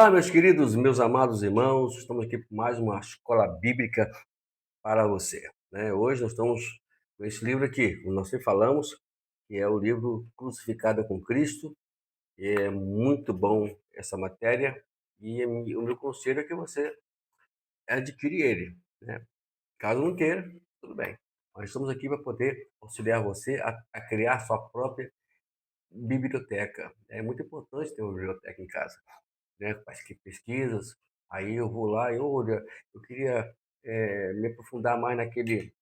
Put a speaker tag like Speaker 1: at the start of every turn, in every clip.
Speaker 1: Olá, meus queridos, meus amados irmãos, estamos aqui para mais uma escola bíblica para você, né? Hoje nós estamos com esse livro aqui, como nós sempre falamos, que é o livro Crucificada com Cristo. E é muito bom essa matéria e o meu conselho é que você adquire ele, né? Caso não queira, tudo bem. Nós estamos aqui para poder auxiliar você a criar sua própria biblioteca. É muito importante ter uma biblioteca em casa, né? Faz que pesquisas, aí eu vou lá e olha, eu queria me aprofundar mais naquele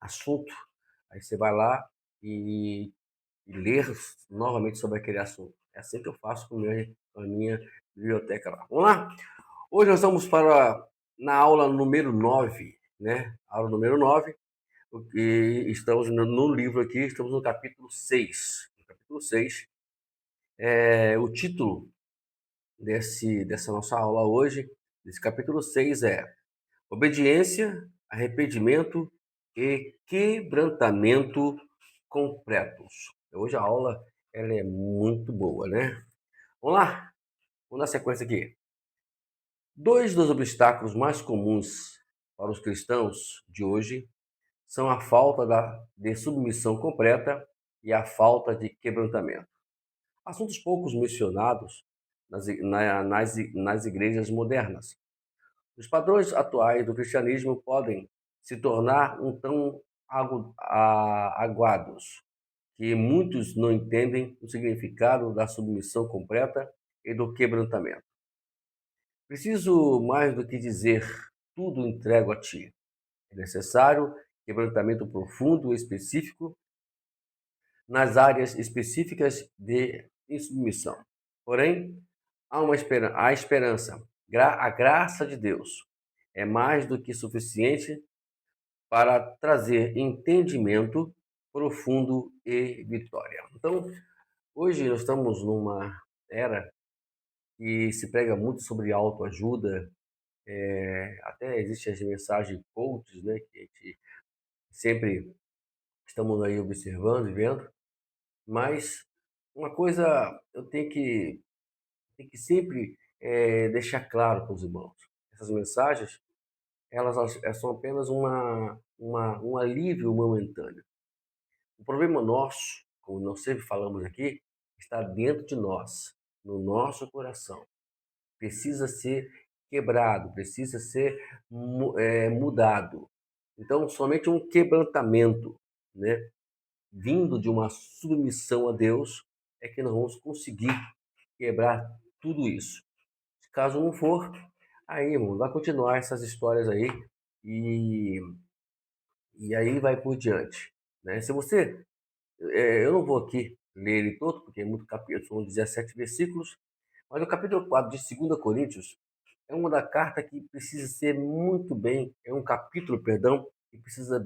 Speaker 1: assunto. Aí você vai lá e ler novamente sobre aquele assunto. É assim que eu faço com a minha biblioteca lá. Vamos lá? Hoje nós vamos na aula número 9, né? Aula número 9, e estamos no livro aqui, estamos no capítulo 6. No capítulo 6, o título dessa nossa aula hoje, desse capítulo 6, é Obediência, Arrependimento e Quebrantamento Completos. Hoje a aula ela é muito boa, né? Vamos lá? Vamos dar sequência aqui. Dois dos obstáculos mais comuns para os cristãos de hoje são a falta de submissão completa e a falta de quebrantamento. Assuntos poucos mencionados nas igrejas modernas. Os padrões atuais do cristianismo podem se tornar um tão aguados que muitos não entendem o significado da submissão completa e do quebrantamento. Preciso mais do que dizer, tudo entrego a ti. É necessário quebrantamento profundo e específico nas áreas específicas de insubmissão. Porém, há esperança. A graça de Deus é mais do que suficiente para trazer entendimento profundo e vitória. Então, hoje nós estamos numa era que se prega muito sobre autoajuda, até existem as mensagens coaches, né, que a gente sempre estamos aí observando e vendo, mas uma coisa eu tenho que sempre deixar claro para os irmãos. Essas mensagens, elas são apenas um alívio momentâneo. O problema nosso, como nós sempre falamos aqui, está dentro de nós, no nosso coração. Precisa ser quebrado, precisa ser mudado. Então, somente um quebrantamento, né, vindo de uma submissão a Deus, é que nós vamos conseguir quebrar tudo isso. Caso não for, aí, irmão, vai continuar essas histórias aí e, e aí vai por diante, né? Se você, eu não vou aqui ler ele todo, porque é muito capítulo, são 17 versículos, mas o capítulo 4 de 2 Coríntios é uma da carta que precisa ser muito bem, é um capítulo, perdão, que precisa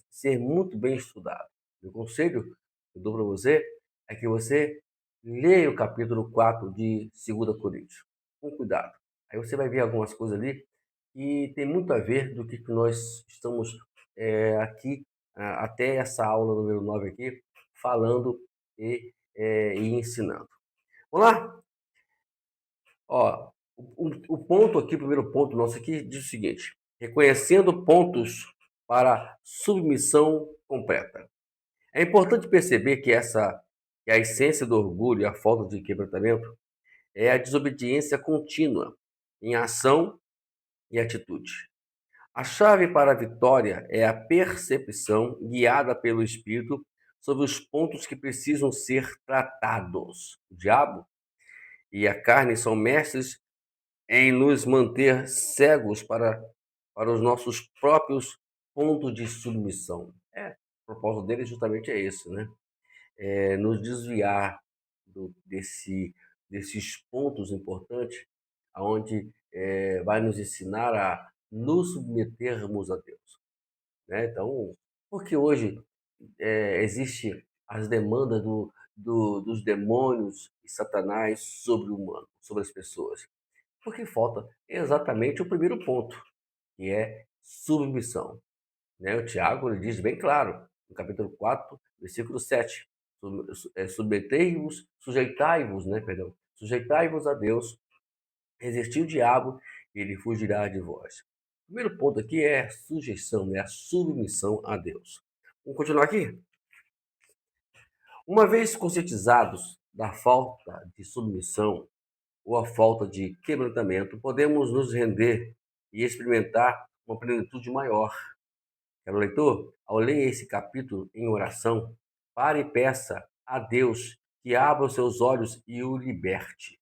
Speaker 1: ser muito bem estudado. Meu conselho que eu dou para você é que você leia o capítulo 4 de 2 Coríntios, com cuidado. Aí você vai ver algumas coisas ali que tem muito a ver do que nós estamos aqui, até essa aula número 9 aqui, falando e ensinando. Vamos lá? Ó, o ponto aqui, o primeiro ponto nosso aqui, diz o seguinte: reconhecendo pontos para submissão completa. É importante perceber que a essência do orgulho e a falta de quebrantamento é a desobediência contínua em ação e atitude. A chave para a vitória é a percepção guiada pelo Espírito sobre os pontos que precisam ser tratados. O diabo e a carne são mestres em nos manter cegos para os nossos próprios pontos de submissão. O propósito dele justamente é esse, né? É nos desviar desses pontos importantes, aonde vai nos ensinar a nos submetermos a Deus, né? Então, porque hoje existe as demandas dos demônios e Satanás sobre o humano, sobre as pessoas. Porque falta exatamente o primeiro ponto, que é submissão, né? O Tiago ele diz bem claro, no capítulo 4, versículo 7, submetei-vos, sujeitai-vos, né, perdão, Sujeitai-vos a Deus, resistir o diabo, ele fugirá de vós. O primeiro ponto aqui é sujeição, né? A submissão a Deus. Vamos continuar aqui? Uma vez conscientizados da falta de submissão ou a falta de quebrantamento, podemos nos render e experimentar uma plenitude maior. Caro leitor, ao ler esse capítulo em oração, pare e peça a Deus que abra os seus olhos e o liberte.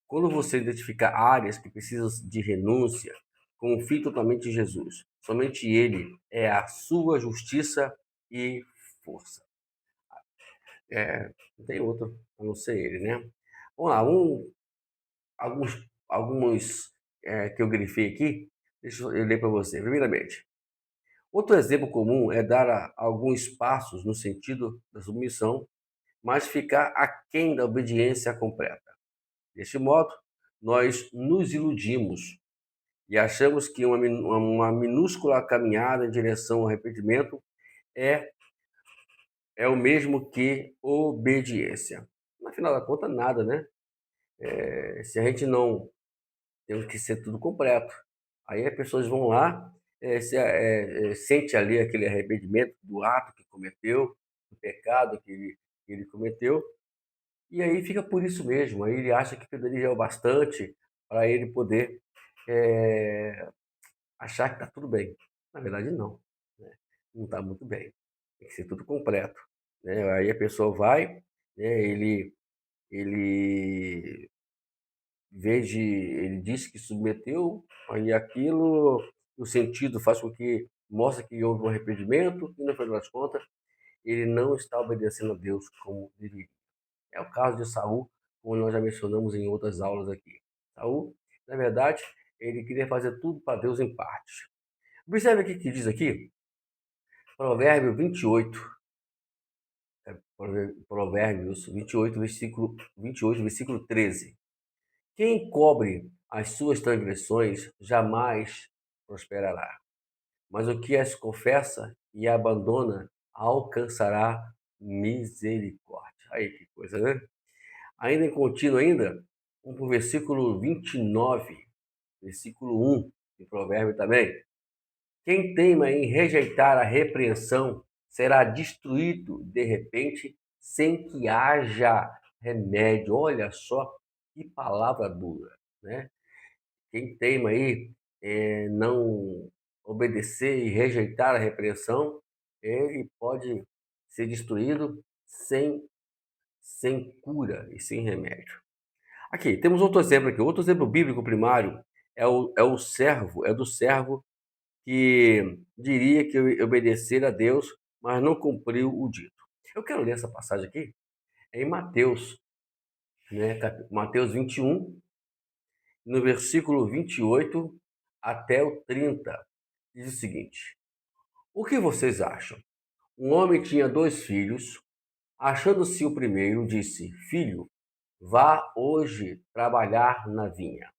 Speaker 1: Quando você identificar áreas que precisam de renúncia, confie totalmente em Jesus. Somente Ele é a sua justiça e força. Não tem outro a não ser Ele, né? Vamos lá, alguns que eu grifei aqui, deixa eu ler para você. Primeiramente, outro exemplo comum é dar alguns passos no sentido da submissão, mas ficar aquém da obediência completa. Deste modo, nós nos iludimos e achamos que uma minúscula caminhada em direção ao arrependimento é, é o mesmo que obediência. No final da conta, nada, né? Se a gente não temos que ser tudo completo. Aí as pessoas vão lá, sente ali aquele arrependimento do ato que cometeu, do pecado que ele cometeu, e aí fica por isso mesmo. Aí ele acha que aquilo ali já é o bastante para ele poder é, achar que está tudo bem. Na verdade, não. Né? Não está muito bem. Tem que ser tudo completo. Né? Aí a pessoa vai, né? Ele ele disse que submeteu, aí aquilo, o sentido faz com que mostra que houve um arrependimento e no final das contas ele não está obedecendo a Deus como deveria. É o caso de Saul, como nós já mencionamos em outras aulas aqui. Saul, na verdade, ele queria fazer tudo para Deus em partes. Observe aqui que diz aqui, Provérbio 28, Provérbios 28, versículo 13. Quem cobre as suas transgressões jamais prosperará, mas o que as confessa e abandona alcançará misericórdia. Aí que coisa, né? Ainda em contínuo ainda, vamos para o versículo 29, versículo 1 de Provérbio também. Quem teima em rejeitar a repreensão será destruído de repente sem que haja remédio. Olha só que palavra dura, né? Quem teima aí não obedecer e rejeitar a repreensão, ele pode ser destruído sem cura e sem remédio. Aqui, temos outro exemplo aqui. Outro exemplo bíblico primário é do servo que diria que obedecer a Deus, mas não cumpriu o dito. Eu quero ler essa passagem aqui, é em Mateus, né? Mateus 21, no versículo 28 até o 30, diz o seguinte: o que vocês acham? Um homem tinha dois filhos. Achando-se o primeiro, disse: Filho, vá hoje trabalhar na vinha.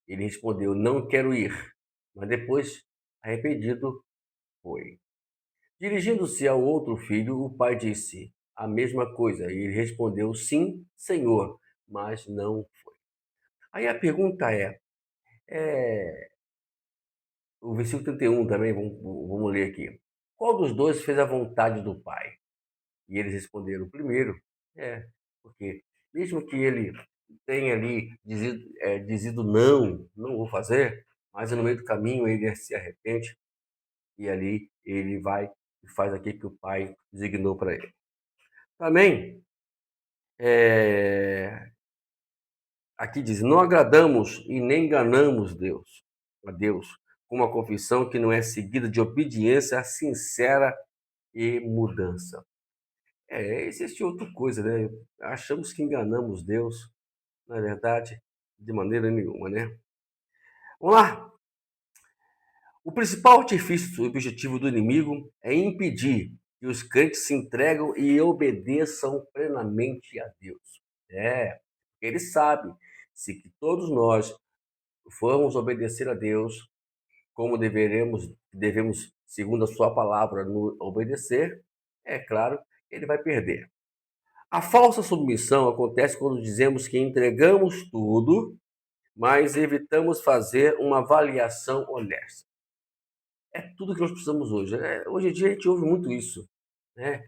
Speaker 1: Ele respondeu: Não quero ir. Mas depois, arrependido, foi. Dirigindo-se ao outro filho, o pai disse a mesma coisa. E ele respondeu: Sim, senhor, mas não foi. Aí a pergunta é o versículo 31 também, vamos ler aqui. Qual dos dois fez a vontade do pai? E eles responderam: o primeiro. Porque mesmo que ele tenha ali dizido não, não vou fazer, mas no meio do caminho ele se arrepende e ali ele vai e faz aquilo que o pai designou para ele. Também, aqui diz: não agradamos e nem enganamos a Deus, com uma confissão que não é seguida de obediência sincera e mudança. Existe outra coisa, né? Achamos que enganamos Deus, na verdade, de maneira nenhuma, né? Vamos lá. O principal artifício e objetivo do inimigo é impedir que os crentes se entregam e obedeçam plenamente a Deus. Ele sabe, se que todos nós formos obedecer a Deus como devemos, segundo a sua palavra, no obedecer, é claro, ele vai perder. A falsa submissão acontece quando dizemos que entregamos tudo, mas evitamos fazer uma avaliação honesta. É tudo que nós precisamos hoje. Hoje em dia a gente ouve muito isso, né?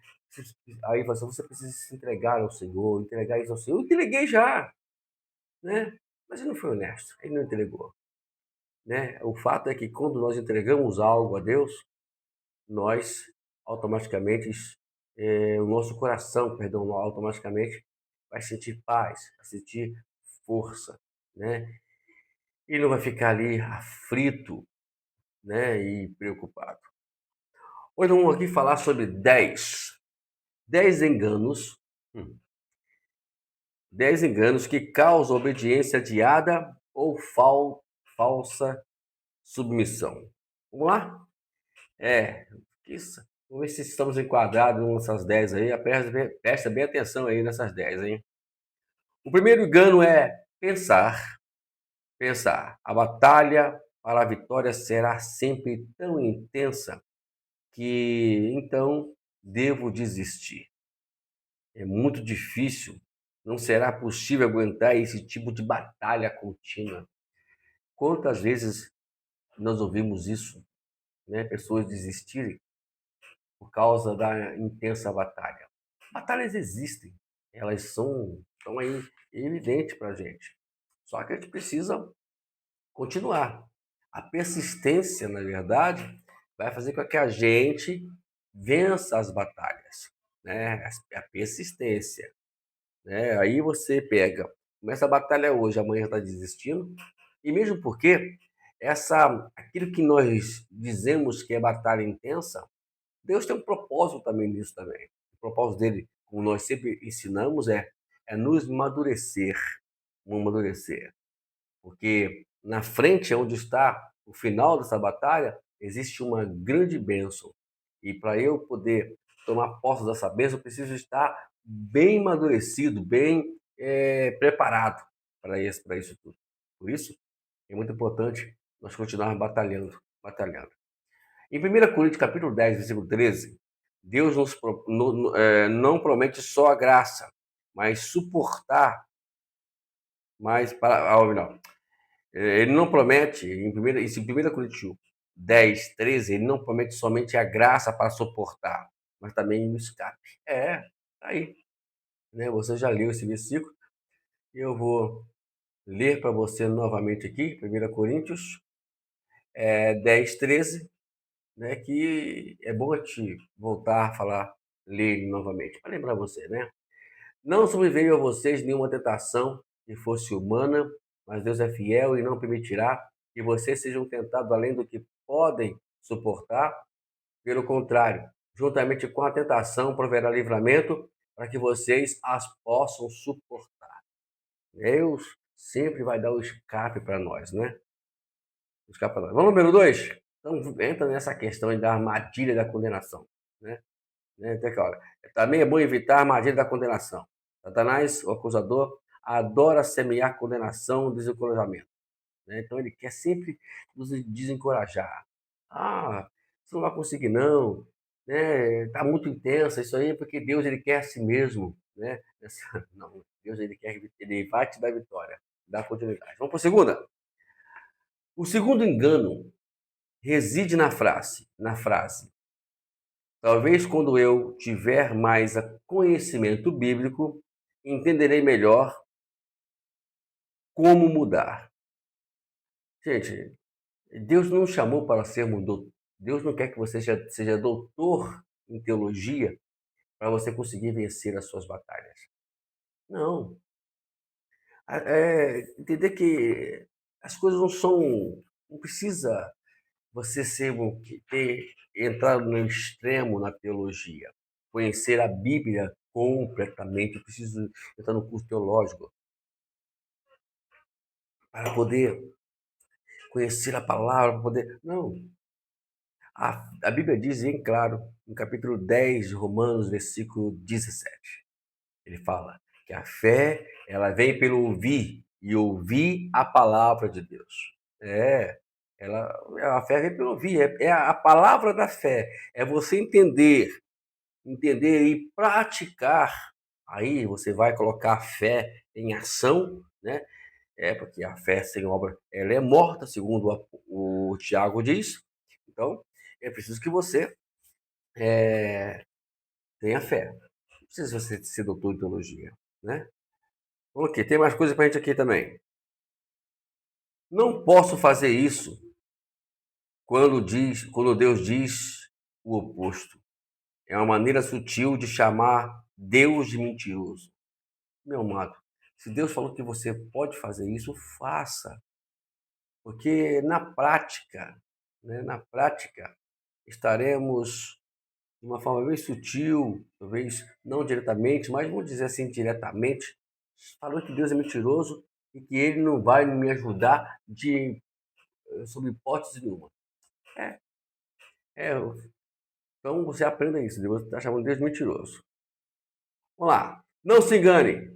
Speaker 1: Aí você precisa se entregar ao Senhor, entregar isso ao Senhor. Eu entreguei já, né? Mas ele não foi honesto, ele não entregou, né? O fato é que quando nós entregamos algo a Deus, nós automaticamente, o nosso coração, perdão, automaticamente vai sentir paz, vai sentir força, né? E não vai ficar ali aflito, né? E preocupado. Hoje vamos aqui falar sobre 10 enganos, 10 enganos que causam obediência adiada ou falsa submissão. Vamos lá? Isso. Vamos ver se estamos enquadrados nessas 10 aí. Presta bem atenção aí nessas 10, hein? O primeiro engano é pensar. Pensar. A batalha para a vitória será sempre tão intensa que então devo desistir. É muito difícil. Não será possível aguentar esse tipo de batalha contínua. Quantas vezes nós ouvimos isso, né? Pessoas desistirem por causa da intensa batalha. Batalhas existem, elas estão aí evidentes para a gente. Só que a gente precisa continuar. A persistência, na verdade, vai fazer com que a gente vença as batalhas, né? A persistência, né? Aí você começa a batalha hoje, amanhã está desistindo, e mesmo porque aquilo que nós dizemos que é batalha intensa, Deus tem um propósito também nisso também. O propósito dele, como nós sempre ensinamos, é nos amadurecer. Porque na frente, onde está o final dessa batalha, existe uma grande bênção. E para eu poder tomar posse dessa bênção, eu preciso estar bem amadurecido, bem preparado para isso tudo. Por isso, é muito importante nós continuarmos batalhando. Em 1 Coríntios capítulo 10, versículo 13, Deus não promete só a graça, mas suportar mais para. Não. Ele não promete, em 1 Coríntios 10, 13, ele não promete somente a graça para suportar, mas também o escape. Tá aí. Né? Você já leu esse versículo, e eu vou ler para você novamente aqui, 1 Coríntios 10, 13, né, que é bom te voltar a falar, ler ele novamente, para lembrar você, né? Não sobreveio a vocês nenhuma tentação que fosse humana, mas Deus é fiel e não permitirá que vocês sejam tentados além do que podem suportar. Pelo contrário, juntamente com a tentação, proverá livramento para que vocês as possam suportar. Deus sempre vai dar o escape para nós, né? Escape para nós. Vamos ao número 2? Então, entra nessa questão da armadilha da condenação, né? Então, olha, também é bom evitar a armadilha da condenação. Satanás, o acusador, adora semear condenação e desencorajamento, né? Então ele quer sempre nos desencorajar. Você não vai conseguir não, né? Tá muito intensa isso aí, porque Deus ele quer a si mesmo, né? Não, Deus ele vai te dar vitória, dar continuidade. Vamos para a segunda. O segundo engano reside na frase. Talvez quando eu tiver mais conhecimento bíblico, entenderei melhor como mudar. Gente, Deus não chamou para sermos doutor. Deus não quer que você seja doutor em teologia para você conseguir vencer as suas batalhas. Não. Entender que as coisas não são. Não precisa você entrar no extremo na teologia, conhecer a Bíblia completamente. Eu preciso entrar no curso teológico para poder conhecer a palavra, para poder. Não. A Bíblia diz em claro, no capítulo 10 de Romanos, versículo 17. Ele fala que a fé, ela vem pelo ouvir, e ouvir a palavra de Deus. A fé vem pelo ouvir, é a palavra da fé. É você entender e praticar Aí você vai colocar a fé em ação, né? Porque a fé sem obra, ela é morta, segundo o Tiago diz. Então, é preciso que você tenha fé. Não precisa você ser doutor em teologia, né? Ok, tem mais coisa para a gente aqui também. Não posso fazer isso quando Deus diz o oposto. É uma maneira sutil de chamar Deus de mentiroso. Meu amado, se Deus falou que você pode fazer isso, faça. Porque na prática, estaremos de uma forma bem sutil, talvez não diretamente, mas vamos dizer assim, diretamente, falando que Deus é mentiroso e que Ele não vai me ajudar sob hipótese nenhuma. É, é, então você aprenda isso, Deus está chamando Deus de mentiroso. Vamos lá, não se engane.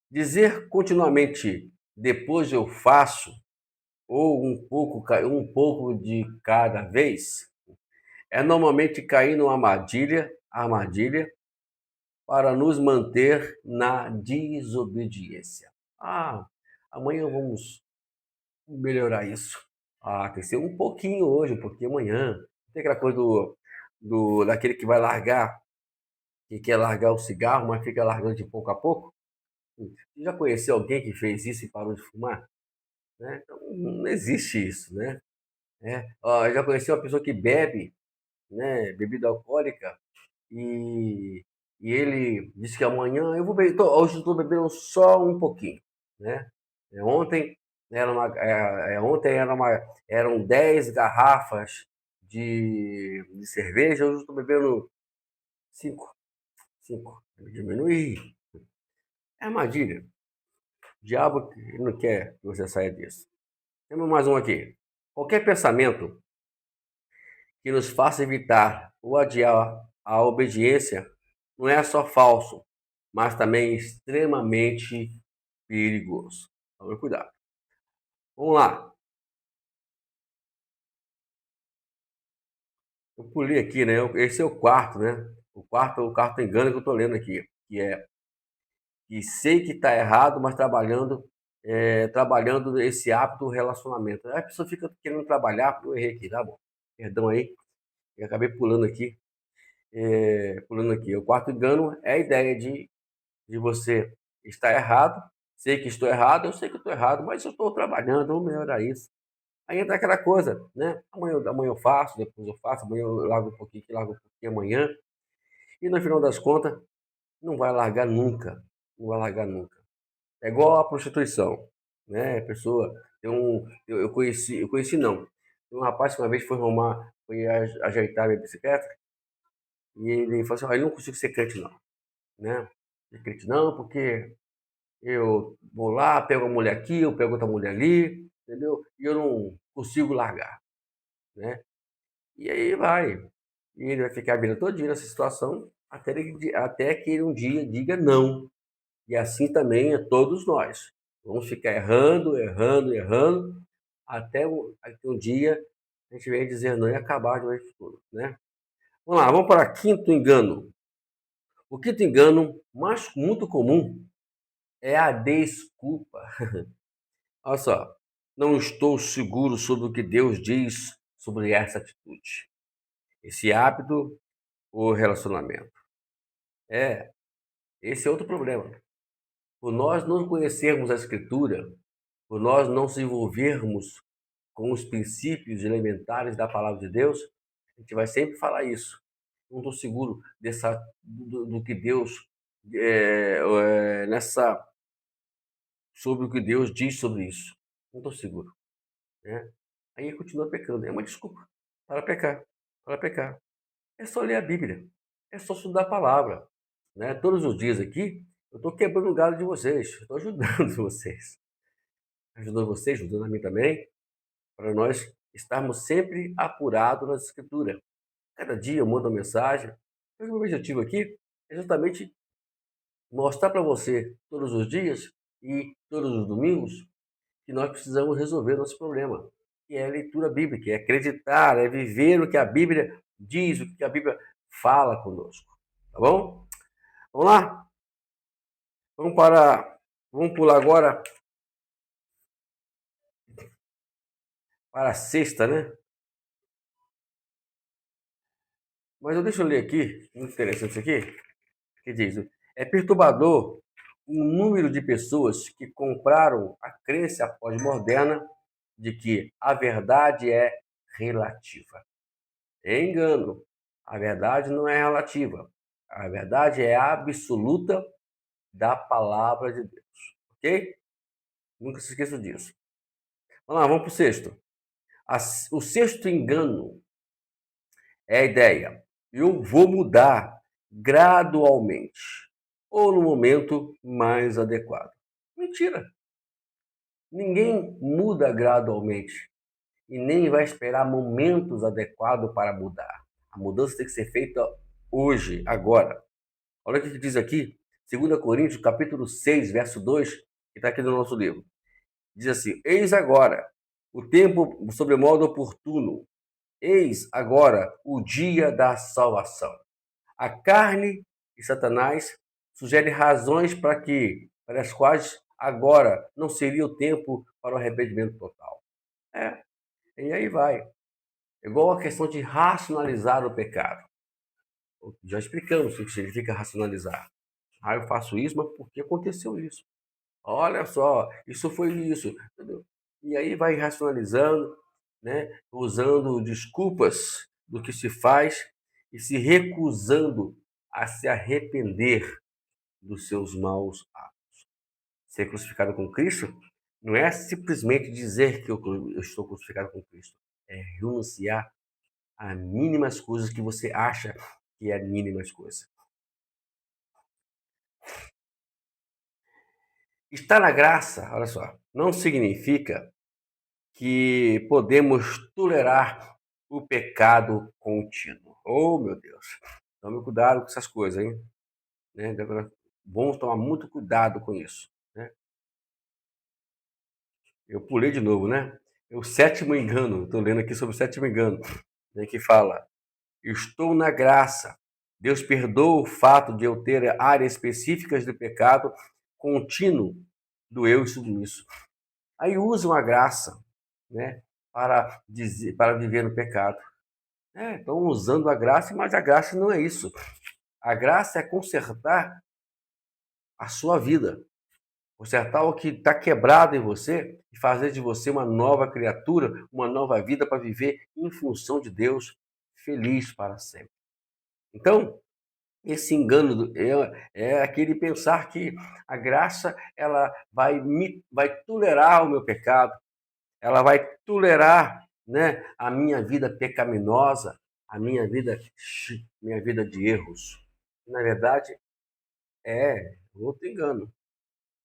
Speaker 1: Dizer continuamente, depois eu faço, ou um pouco de cada vez, é normalmente cair numa armadilha para nos manter na desobediência. Ah, amanhã vamos melhorar isso. Ah, tem que ser um pouquinho hoje, um pouquinho amanhã. Tem aquela coisa daquele que vai largar, que quer largar o cigarro, mas fica largando de pouco a pouco. Você já conheceu alguém que fez isso e parou de fumar? Né? Então, não existe isso, né? Ó, eu já conheci uma pessoa que bebe, né, bebida alcoólica e, e ele disse que amanhã eu vou beber, hoje eu estou bebendo só um pouquinho, né? Ontem eram 10 garrafas de cerveja, hoje eu estou bebendo 5, 5. Diminuir. É armadilha. O diabo não quer que você saia disso. Temos mais um aqui. Qualquer pensamento que nos faça evitar ou adiar a obediência não é só falso, mas também extremamente perigoso. Tome cuidado. Vamos lá. Eu pulei aqui, né? Esse é o quarto, né? O quarto engano que eu estou lendo aqui, que é que sei que está errado, mas trabalhando esse hábito do relacionamento. Aí a pessoa fica querendo trabalhar, eu errei aqui, tá bom? Perdão aí, eu acabei pulando aqui. O quarto engano é a ideia de você estar errado. Sei que estou errado, eu sei que estou errado, mas eu estou trabalhando, vou melhorar isso. Aí entra aquela coisa, né? Amanhã eu faço, depois eu faço, amanhã eu largo um pouquinho aqui, largo um pouquinho amanhã. E no final das contas, não vai largar nunca. Não vai largar nunca. É igual a prostituição, né? A pessoa eu conheci não. Um rapaz que uma vez foi ajeitar minha bicicleta e ele falou assim: "Olha, eu não consigo ser crente não, né? Ser crente não, porque eu vou lá, pego uma mulher aqui, eu pego outra mulher ali, entendeu? E eu não consigo largar, né?" E aí vai. E ele vai ficar a vida todinha nessa situação até que ele um dia diga não. E assim também é todos nós. Vamos ficar errando, errando, errando, até um dia a gente vem dizer não e acabar de vez por tudo, né? Vamos lá, vamos para quinto engano. O quinto engano, mais muito comum, é a desculpa. Olha só, não estou seguro sobre o que Deus diz sobre essa atitude, esse hábito ou relacionamento. É, esse é outro problema. Por nós não conhecermos a Escritura, por nós não se envolvermos com os princípios elementares da palavra de Deus, a gente vai sempre falar isso. Não estou seguro do que Deus sobre o que Deus diz sobre isso. Não estou seguro, né? Aí continua pecando. É uma desculpa para pecar, para pecar. É só ler a Bíblia, é só estudar a palavra, né? Todos os dias aqui eu estou quebrando o galho de vocês, estou ajudando vocês, ajudando a mim também, para nós estarmos sempre apurados na Escritura. Cada dia eu mando uma mensagem. O meu objetivo aqui é justamente mostrar para você todos os dias e todos os domingos que nós precisamos resolver nosso problema, que é a leitura bíblica, é acreditar, é viver o que a Bíblia diz, o que a Bíblia fala conosco. Tá bom? Vamos lá? Vamos pular agora para a sexta, né? Mas deixa eu ler aqui, muito interessante isso aqui, que diz: é perturbador o número de pessoas que compraram a crença pós-moderna de que a verdade é relativa. É engano. A verdade não é relativa. A verdade é absoluta da palavra de Deus. Ok? Nunca se esqueça disso. Vamos lá, vamos para o sexto. O sexto engano é a ideia: eu vou mudar gradualmente ou no momento mais adequado. Mentira. Ninguém muda gradualmente e nem vai esperar momentos adequados para mudar. A mudança tem que ser feita hoje, agora. Olha o que diz aqui, 2 Coríntios, capítulo 6, verso 2, que está aqui no nosso livro. Diz assim: eis agora o tempo sobremodo oportuno, eis agora o dia da salvação. A carne e Satanás sugerem razões para as quais agora não seria o tempo para o arrependimento total. E aí vai. Igual a questão de racionalizar o pecado. Já explicamos o que significa racionalizar. Eu faço isso, mas por que aconteceu isso? Olha só, isso foi isso. Entendeu? E aí vai racionalizando, né? Usando desculpas do que se faz e se recusando a se arrepender dos seus maus atos. Ser crucificado com Cristo não é simplesmente dizer que eu estou crucificado com Cristo. É renunciar a mínimas coisas que você acha que é mínimas coisas. Estar na graça, olha só, não significa que podemos tolerar o pecado contínuo. Oh, meu Deus. Tome cuidado com essas coisas, hein? Né? Vamos tomar muito cuidado com isso. Né? Eu pulei de novo, né? O sétimo engano, estou lendo aqui sobre o sétimo engano, né, que fala: estou na graça. Deus perdoa o fato de eu ter áreas específicas do pecado contínuo do eu submisso. Aí usam a graça, né, para viver no pecado. Estão usando a graça, mas a graça não é isso. A graça é consertar a sua vida, consertar o que está quebrado em você e fazer de você uma nova criatura, uma nova vida para viver em função de Deus, feliz para sempre. Então, esse engano é aquele pensar que a graça ela vai tolerar o meu pecado, ela vai tolerar, né, a minha vida pecaminosa, a minha vida de erros. Na verdade, é outro engano.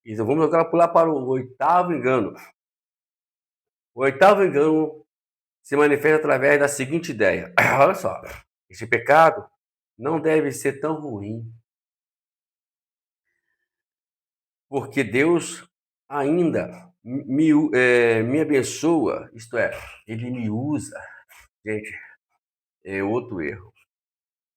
Speaker 1: Então vamos agora pular para o oitavo engano. O oitavo engano se manifesta através da seguinte ideia: olha só, esse pecado não deve ser tão ruim, porque Deus ainda me abençoa, isto é, Ele me usa. Gente, é outro erro.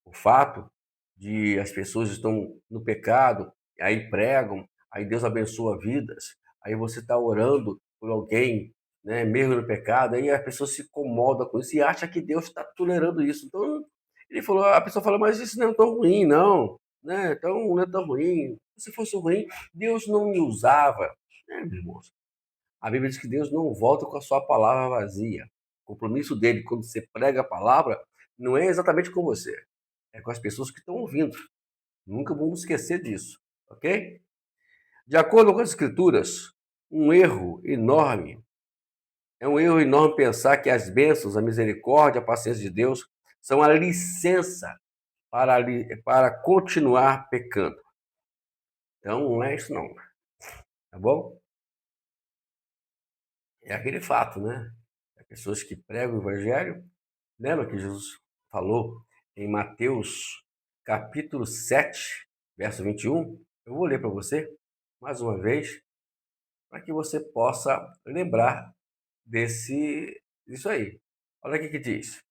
Speaker 1: O fato de as pessoas estão no pecado, aí pregam, aí Deus abençoa vidas, aí você está orando por alguém, né, mesmo no pecado, aí a pessoa se incomoda com isso e acha que Deus está tolerando isso. Então, ele falou, a pessoa fala, mas isso não é tão ruim, não, né? Então não é tão ruim. Se fosse ruim, Deus não me usava, né, meus irmãos? A Bíblia diz que Deus não volta com a sua palavra vazia. O compromisso dele, quando você prega a palavra, não é exatamente com você, é com as pessoas que estão ouvindo. Nunca vamos esquecer disso, ok? De acordo com as Escrituras, um erro enorme, é um erro enorme pensar que as bênçãos, a misericórdia, a paciência de Deus são a licença para continuar pecando. Então, não é isso não, tá bom? É aquele fato, né? As pessoas que pregam o evangelho, lembra que Jesus falou em Mateus capítulo 7, verso 21? Eu vou ler para você mais uma vez, para que você possa lembrar disso aí. Olha o que diz.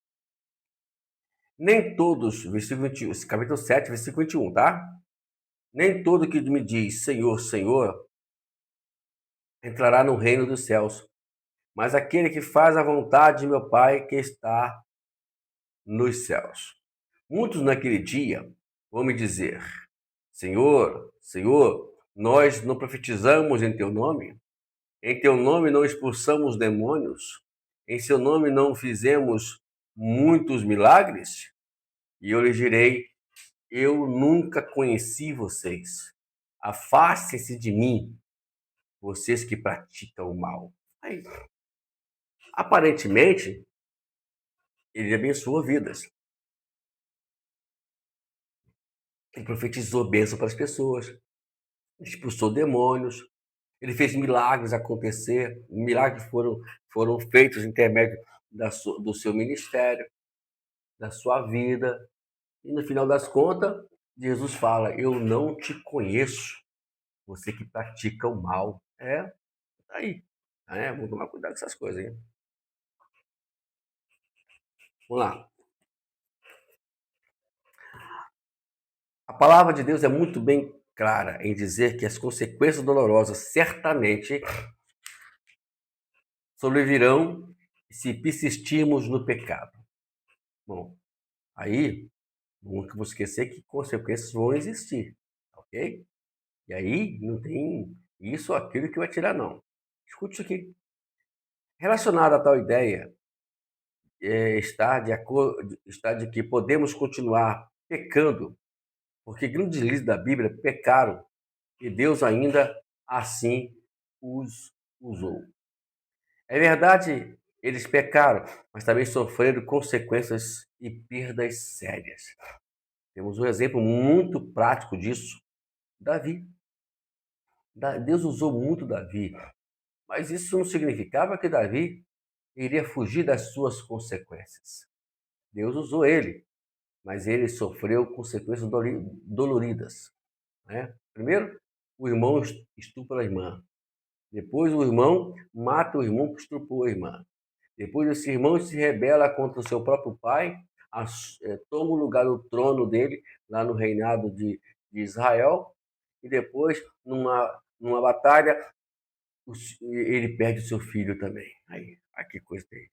Speaker 1: Nem todos, versículo 21, capítulo 7, versículo 21, tá? Nem todo que me diz Senhor, Senhor entrará no reino dos céus, mas aquele que faz a vontade de meu Pai que está nos céus. Muitos naquele dia vão me dizer: Senhor, Senhor, nós não profetizamos em teu nome? Em teu nome não expulsamos demônios? Em seu nome não fizemos muitos milagres? E eu lhes direi: eu nunca conheci vocês. Afastem-se de mim, vocês que praticam o mal. Aí, aparentemente, ele abençoou vidas. Ele profetizou bênção para as pessoas, expulsou demônios, ele fez milagres acontecer, milagres foram feitos em intermédio do seu ministério, da sua vida. E no final das contas, Jesus fala: eu não te conheço, você que pratica o mal. Tá aí. Vamos tomar cuidado com essas coisas, hein? Vamos lá. A palavra de Deus é muito bem clara em dizer que as consequências dolorosas certamente sobrevirão se persistirmos no pecado. Bom, aí nunca vou esquecer que consequências vão existir, ok? E aí não tem isso ou aquilo que vai tirar, não. Escute isso aqui. Relacionado a tal ideia, está de que podemos continuar pecando, porque grandes líderes da Bíblia pecaram e Deus ainda assim os usou. É verdade, eles pecaram, mas também sofreram consequências e perdas sérias. Temos um exemplo muito prático disso, Davi. Deus usou muito Davi, mas isso não significava que Davi iria fugir das suas consequências. Deus usou ele, mas ele sofreu consequências doloridas. Né? Primeiro, o irmão estupra a irmã. Depois, o irmão mata o irmão que estuprou a irmã. Depois, esse irmão se rebela contra o seu próprio pai, toma o lugar do trono dele, lá no reinado de Israel. E depois, numa batalha, ele perde o seu filho também. Aí, que coisa tem.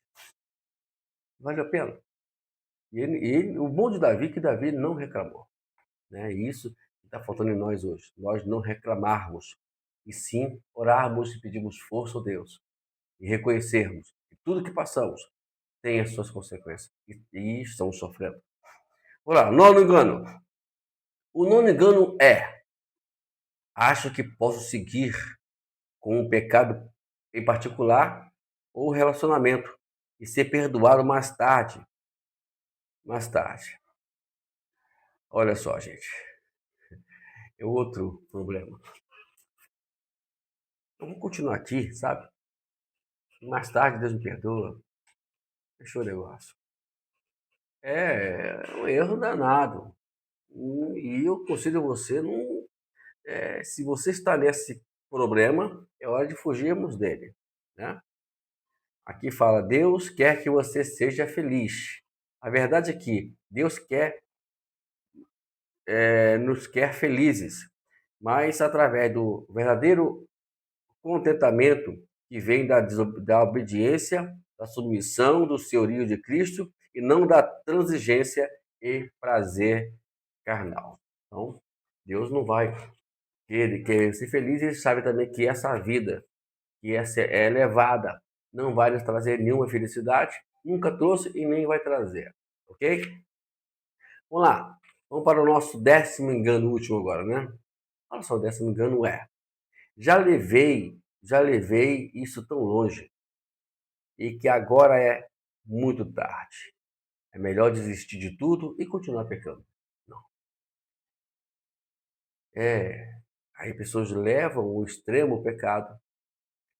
Speaker 1: Vale a pena. O bom de Davi é que Davi não reclamou. Né? E isso está faltando em nós hoje. Nós não reclamarmos, e sim orarmos e pedirmos força a Deus. E reconhecermos que tudo que passamos tem as suas consequências. E estamos sofrendo. Olá, nono engano. O nono engano acho que posso seguir com um pecado em particular ou relacionamento e ser perdoado mais tarde. Mais tarde. Olha só, gente. É outro problema. Eu vou continuar aqui, sabe? Mais tarde Deus me perdoa. Fechou o negócio. É um erro danado. E eu considero você não. Se você está nesse problema, é hora de fugirmos dele. Né? Aqui fala: Deus quer que você seja feliz. A verdade é que Deus nos quer felizes, mas através do verdadeiro contentamento que vem da obediência, da submissão, do senhorio de Cristo e não da transigência e prazer carnal. Então, Deus não vai querer ser feliz, ele sabe também que essa vida, que essa é elevada, não vai nos trazer nenhuma felicidade, nunca trouxe e nem vai trazer, ok? Vamos lá, vamos para o nosso 10º engano último agora, né? Olha só, o 10º engano já levei isso tão longe e que agora é muito tarde. É melhor desistir de tudo e continuar pecando. Não. Aí pessoas levam o extremo pecado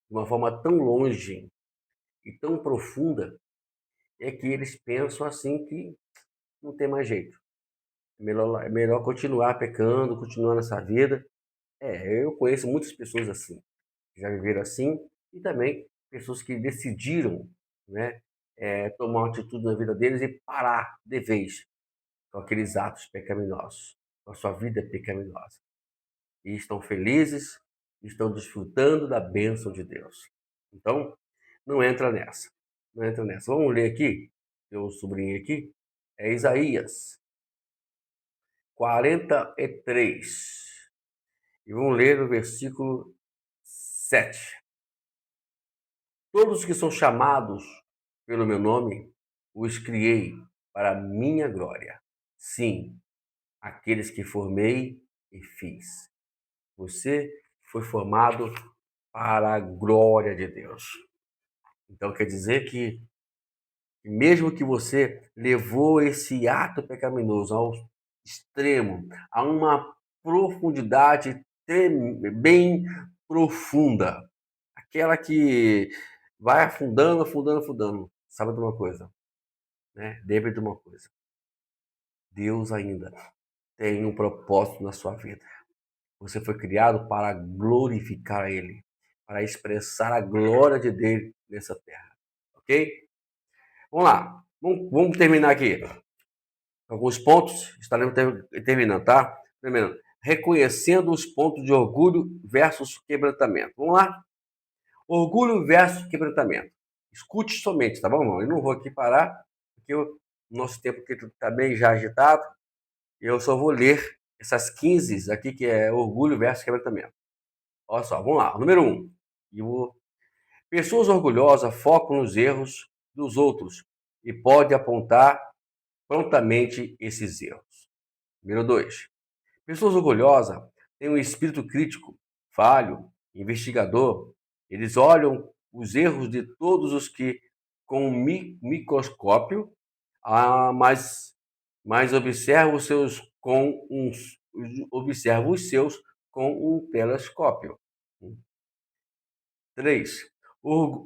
Speaker 1: de uma forma tão longe e tão profunda, é que eles pensam assim que não tem mais jeito. É melhor continuar pecando, continuar nessa vida. Eu conheço muitas pessoas assim, que já viveram assim, e também pessoas que decidiram, né, tomar uma atitude na vida deles e parar de vez com aqueles atos pecaminosos, com a sua vida pecaminosa. e estão felizes, estão desfrutando da bênção de Deus. Então, não entra nessa. Não entra nessa. Vamos ler aqui, eu sobrinho aqui, é Isaías 43. E vamos ler o versículo 7. Todos que são chamados pelo meu nome, os criei para a minha glória. Sim, aqueles que formei e fiz. Você foi formado para a glória de Deus. Então quer dizer que mesmo que você levou esse ato pecaminoso ao extremo, a uma profundidade bem profunda, aquela que vai afundando, afundando, afundando. Sabe de uma coisa, né? Lembre de uma coisa. Deus ainda tem um propósito na sua vida. Você foi criado para glorificar Ele, para expressar a glória de Deus nessa terra. Ok? Vamos lá. Vamos terminar aqui. Alguns pontos, estaremos terminando, tá? Primeiro, reconhecendo os pontos de orgulho versus quebrantamento. Vamos lá? Orgulho versus quebrantamento. Escute somente, tá bom, irmão? Eu não vou aqui parar, porque o nosso tempo aqui está bem já agitado. E eu só vou ler essas 15 aqui, que é orgulho versus quebrantamento. Olha só, vamos lá. Número 1. Pessoas orgulhosas focam nos erros dos outros e podem apontar prontamente esses erros. Número 2. Pessoas orgulhosas têm um espírito crítico, falho, investigador. Eles olham os erros de todos os que com um microscópio, mas observam os seus com um telescópio. 3.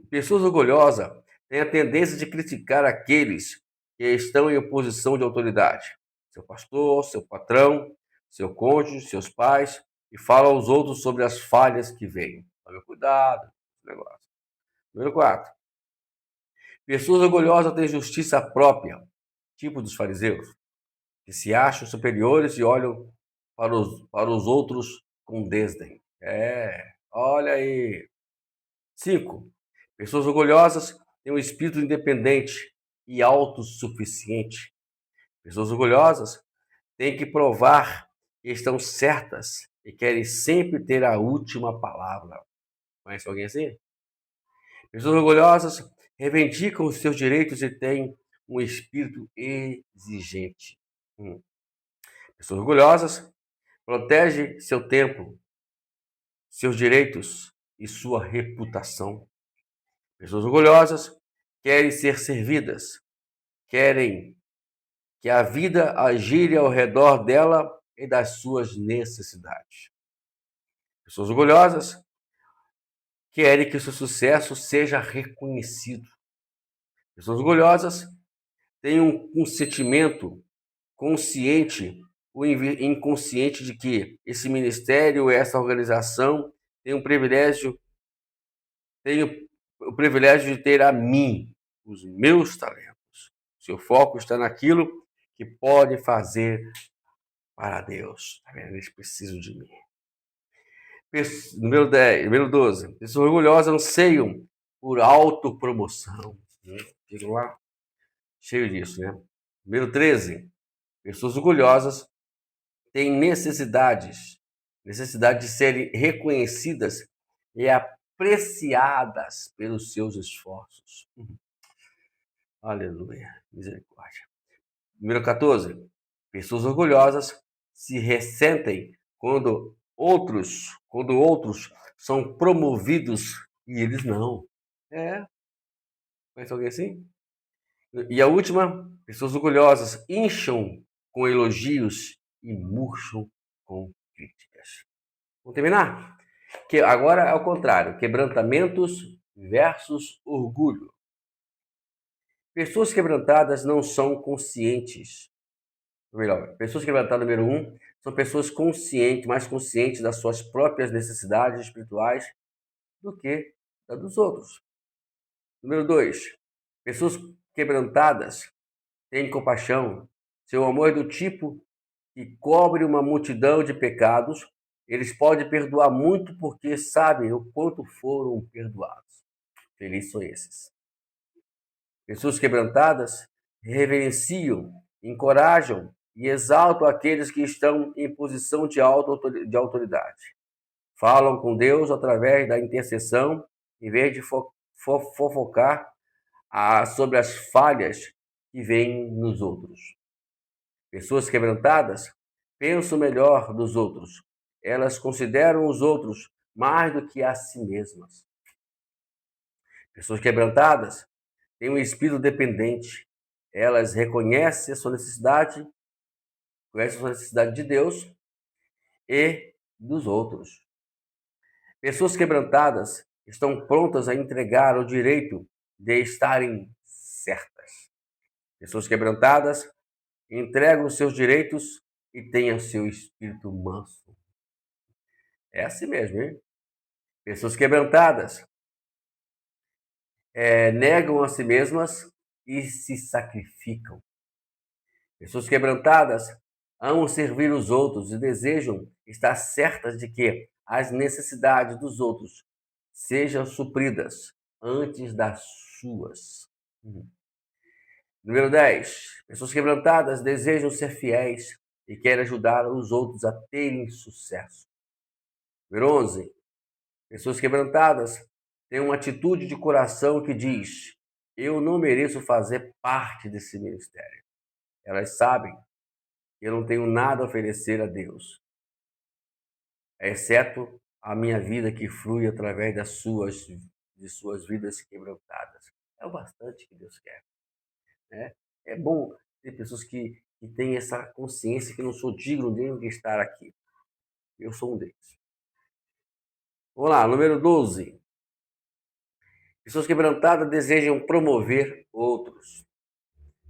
Speaker 1: Pessoas orgulhosas têm a tendência de criticar aqueles que estão em posição de autoridade. Seu pastor, seu patrão, seu cônjuge, seus pais, e falam aos outros sobre as falhas que veem. Tome cuidado com esse negócio. Número 4. Pessoas orgulhosas têm justiça própria, tipo dos fariseus, que se acham superiores e olham para os outros com desdém. Olha aí. 5. Pessoas orgulhosas têm um espírito independente e autossuficiente. Pessoas orgulhosas têm que provar que estão certas e querem sempre ter a última palavra. Conhece alguém assim? Pessoas orgulhosas reivindicam os seus direitos e têm um espírito exigente. Pessoas orgulhosas protegem seu tempo, seus direitos e sua reputação. Pessoas orgulhosas querem ser servidas, querem que a vida gire ao redor dela e das suas necessidades. Pessoas orgulhosas querem que o seu sucesso seja reconhecido. Pessoas orgulhosas têm um sentimento consciente ou inconsciente de que esse ministério, essa organização tem o privilégio de ter a mim, os meus talentos. Seu foco está naquilo que pode fazer para Deus. Eles precisam de mim. Número 10, número 12. Pessoas orgulhosas anseiam por autopromoção. Fico lá cheio disso, né? Número 13. Pessoas orgulhosas têm necessidade de serem reconhecidas e apreciadas pelos seus esforços. Aleluia, misericórdia. Número 14. Pessoas orgulhosas se ressentem quando outros são promovidos e eles não. Conhece alguém assim? E a última, pessoas orgulhosas incham com elogios e murcham com críticas. Vamos terminar? Que agora é o contrário, quebrantamentos versus orgulho. Pessoas quebrantadas não são conscientes. Ou melhor, pessoas quebrantadas, número 1, são pessoas mais conscientes das suas próprias necessidades espirituais do que das dos outros. Número 2, pessoas quebrantadas têm compaixão. Seu amor é do tipo que cobre uma multidão de pecados Eles podem perdoar muito porque sabem o quanto foram perdoados. Felizes são esses. Pessoas quebrantadas reverenciam, encorajam e exaltam aqueles que estão em posição de autoridade. Falam com Deus através da intercessão, em vez de fofocar sobre as falhas que vêm nos outros. Pessoas quebrantadas pensam melhor dos outros. Elas consideram os outros mais do que a si mesmas. Pessoas quebrantadas têm um espírito dependente. Elas conhecem a sua necessidade de Deus e dos outros. Pessoas quebrantadas estão prontas a entregar o direito de estarem certas. Pessoas quebrantadas entregam os seus direitos e têm o seu espírito manso. É assim mesmo, hein? Pessoas quebrantadas negam a si mesmas e se sacrificam. Pessoas quebrantadas amam servir os outros e desejam estar certas de que as necessidades dos outros sejam supridas antes das suas. Número 10. Pessoas quebrantadas desejam ser fiéis e querem ajudar os outros a terem sucesso. Número 11. Pessoas quebrantadas têm uma atitude de coração que diz: eu não mereço fazer parte desse ministério. Elas sabem que eu não tenho nada a oferecer a Deus, exceto a minha vida que flui através de suas vidas quebrantadas. É o bastante que Deus quer. Né? É bom ter pessoas que têm essa consciência que eu não sou digno nem de estar aqui. Eu sou um deles. Vamos lá, número 12. Pessoas quebrantadas desejam promover outros.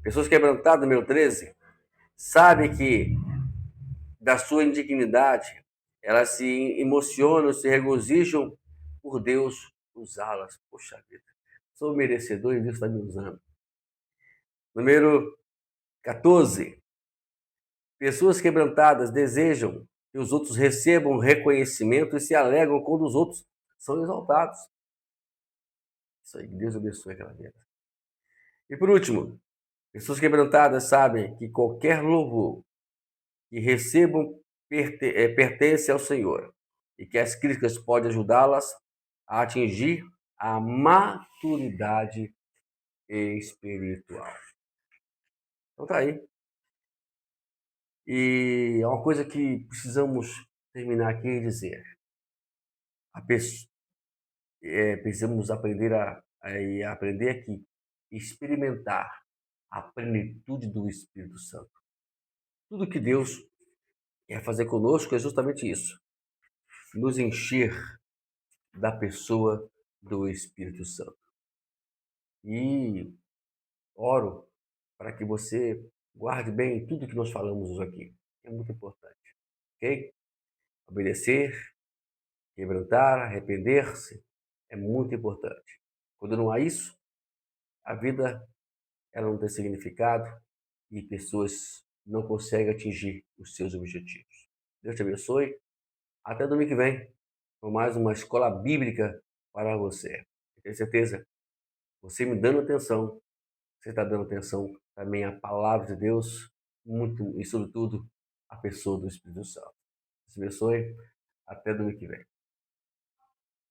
Speaker 1: Pessoas quebrantadas, número 13, sabem que da sua indignidade, elas se emocionam, se regozijam por Deus usá-las. Poxa vida, sou merecedor e Deus está me usando. Número 14. Pessoas quebrantadas desejam que os outros recebam reconhecimento e se alegram quando os outros são exaltados. Isso aí, Deus abençoe aquela vida. E por último, pessoas quebrantadas sabem que qualquer louvor que recebam pertence ao Senhor e que as críticas podem ajudá-las a atingir a maturidade espiritual. Então tá aí. E é uma coisa que precisamos terminar aqui e dizer. Precisamos aprender aqui, experimentar a plenitude do Espírito Santo. Tudo que Deus quer fazer conosco é justamente isso, nos encher da pessoa do Espírito Santo. E oro para que você guarde bem tudo que nós falamos hoje aqui. É muito importante, ok? Obedecer, quebrantar, arrepender-se é muito importante. Quando não há isso, a vida ela não tem significado e pessoas não conseguem atingir os seus objetivos. Deus te abençoe. Até domingo que vem, com mais uma escola bíblica para você. Eu tenho certeza, você me dando atenção, você está dando atenção também à palavra de Deus, muito e, sobretudo, à pessoa do Espírito Santo. Deus te abençoe. Até domingo que vem.